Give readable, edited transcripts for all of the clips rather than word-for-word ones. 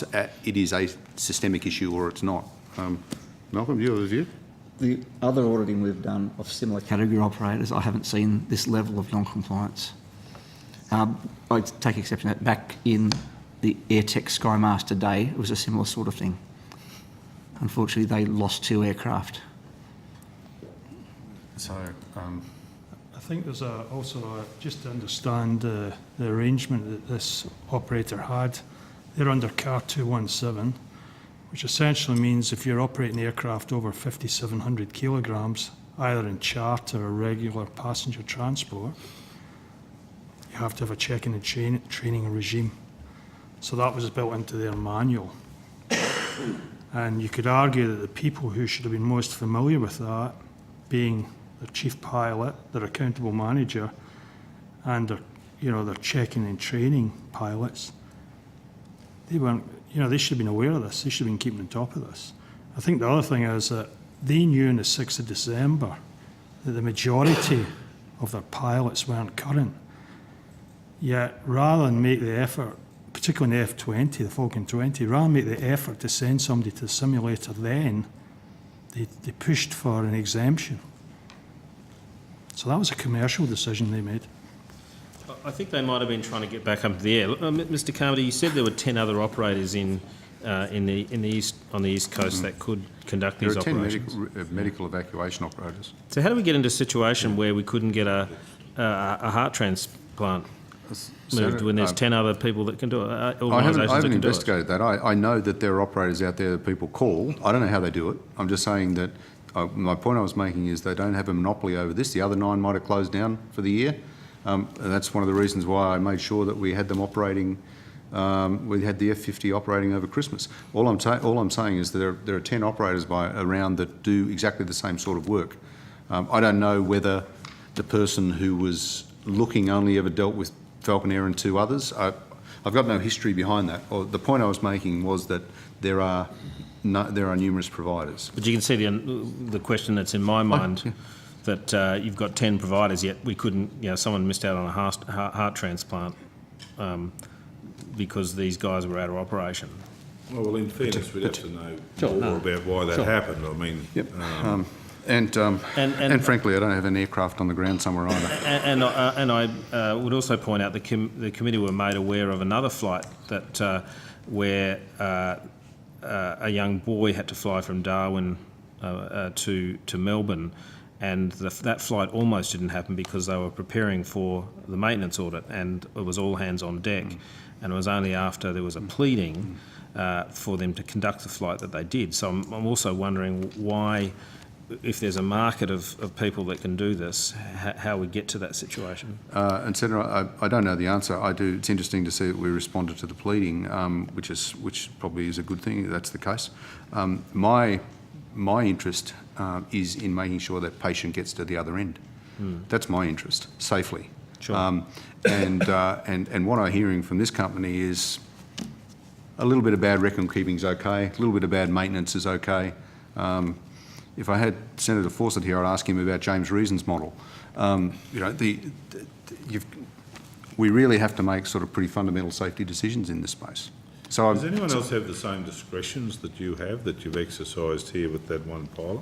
it is a systemic issue or it's not. Malcolm, do you have a view? The other auditing we've done of similar category operators, I haven't seen this level of non-compliance. I take exception that back in the AirTech Skymaster day, it was a similar sort of thing. Unfortunately, they lost 2 aircraft. So, I think there's just to understand the arrangement that this operator had, they're under CAR 217, which essentially means if you're operating aircraft over 5,700 kilograms, either in charter or regular passenger transport, you have to have a check-in and training regime. So that was built into their manual. And you could argue that the people who should have been most familiar with that, being their chief pilot, their accountable manager, and their check-in and training pilots, they weren't, they should have been aware of this. They should have been keeping on top of this. I think the other thing is that they knew on the 6th of December that the majority of their pilots weren't current. Yet, rather than make the effort, particularly in the F-20, the Falcon 20, rather than make the effort to send somebody to the simulator then, they pushed for an exemption. So that was a commercial decision they made. I think they might have been trying to get back up to the air. Mr. Carmody, you said there were 10 other operators on the east coast that could conduct these operations. There are 10 medical evacuation operators. So how do we get into a situation where we couldn't get a heart transplant moved when there's 10 other people that can do it? I haven't investigated that. I know that there are operators out there that people call. I don't know how they do it. I'm just saying that my point I was making is they don't have a monopoly over this. The other 9 might have closed down for the year. And that's one of the reasons why I made sure that we had them operating. We had the F-50 operating over Christmas. All I'm saying is that there are 10 operators around that do exactly the same sort of work. I don't know whether the person who was looking only ever dealt with FalconAir and 2 others. I've got no history behind that. The point I was making was that there are numerous providers. But you can see the question that's in my mind, that you've got 10 providers, yet we couldn't, someone missed out on a heart transplant because these guys were out of operation. Well, in fairness, we'd have to know more about why that happened. I mean... Yep. And frankly, I don't have an aircraft on the ground somewhere either. And I would also point out the committee were made aware of another flight that where a young boy had to fly from Darwin to Melbourne, and that flight almost didn't happen because they were preparing for the maintenance audit, and it was all hands on deck. And it was only after there was a pleading for them to conduct the flight that they did. So I'm also wondering why, if there's a market of people that can do this, how we get to that situation. And Senator, I don't know the answer. I do. It's interesting to see that we responded to the pleading, which probably is a good thing. That's the case. My interest is in making sure that patient gets to the other end. That's my interest, safely. Sure. And what I'm hearing from this company is a little bit of bad record keeping is okay, a little bit of bad maintenance is okay. If I had Senator Fawcett here, I'd ask him about James Reason's model. We really have to make sort of pretty fundamental safety decisions in this space. So does anyone else have the same discretions that you have, that you've exercised here with that one pilot?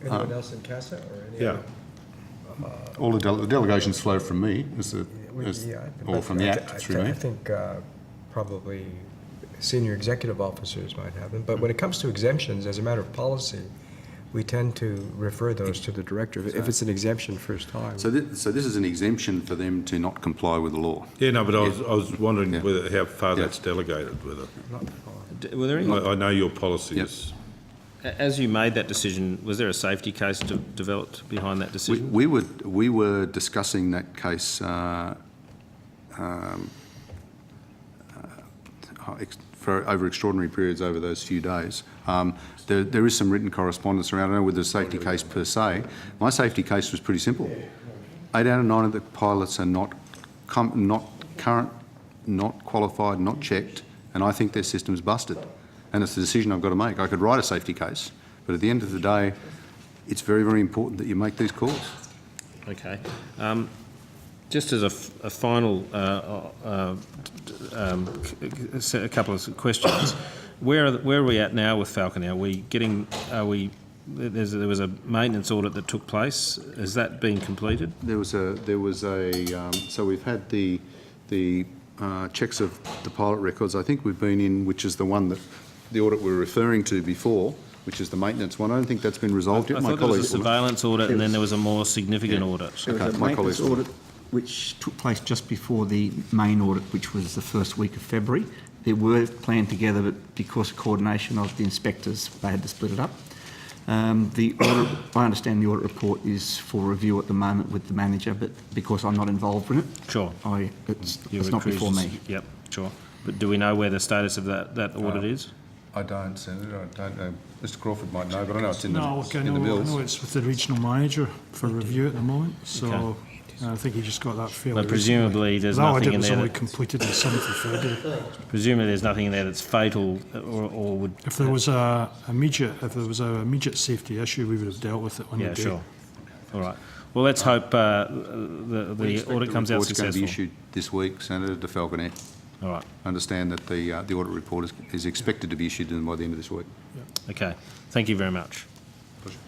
Anyone else in CASA? Or any other? All the delegations flow from me, or from the Act through me. I think probably senior executive officers might have them, but when it comes to exemptions, as a matter of policy, we tend to refer those to the director if it's an exemption first time. So this is an exemption for them to not comply with the law. Yeah, no, but I was wondering how far that's delegated. Were there any? I know your policy is... As you made that decision, was there a safety case developed behind that decision? We were discussing that case for over extraordinary periods over those few days. There is some written correspondence around. I don't know whether the safety case per se. My safety case was pretty simple. 8 out of 9 of the pilots are not current, not qualified, not checked, and I think their system's busted. And it's the decision I've got to make. I could write a safety case, but at the end of the day, it's very, very important that you make these calls. Okay. Just as a final a couple of questions, where are we at now with FalconAir? There was a maintenance audit that took place. Has that been completed? So we've had the checks of the pilot records. I think we've been in, which is the one that the audit we're referring to before, which is the maintenance one. I don't think that's been resolved yet. I thought there was a surveillance audit and then there was a more significant audit. There was a maintenance audit which took place just before the main audit, which was the first week of February. They were planned together, but because of coordination of the inspectors, they had to split it up. The audit, I understand the audit report is for review at the moment with the manager, but because I'm not involved in it, sure, it's not before me. Yep, sure. But do we know where the status of that audit is? I don't, Senator. I don't know. Mr Crawford might know, but I know it's in the No, look, I know it's with the regional manager for review at the moment, so I think he just got that fairly But presumably there's nothing in there that was only completed on the 7th of February. Presumably there's nothing in there that's fatal or would... If there was a immediate safety issue, we would have dealt with it on the day. Yeah, sure. All right. Well, let's hope the audit comes out successful. It's going to be issued this week, Senator, to FalconAir. All right. I understand that the audit report is expected to be issued by the end of this week. Okay. Thank you very much.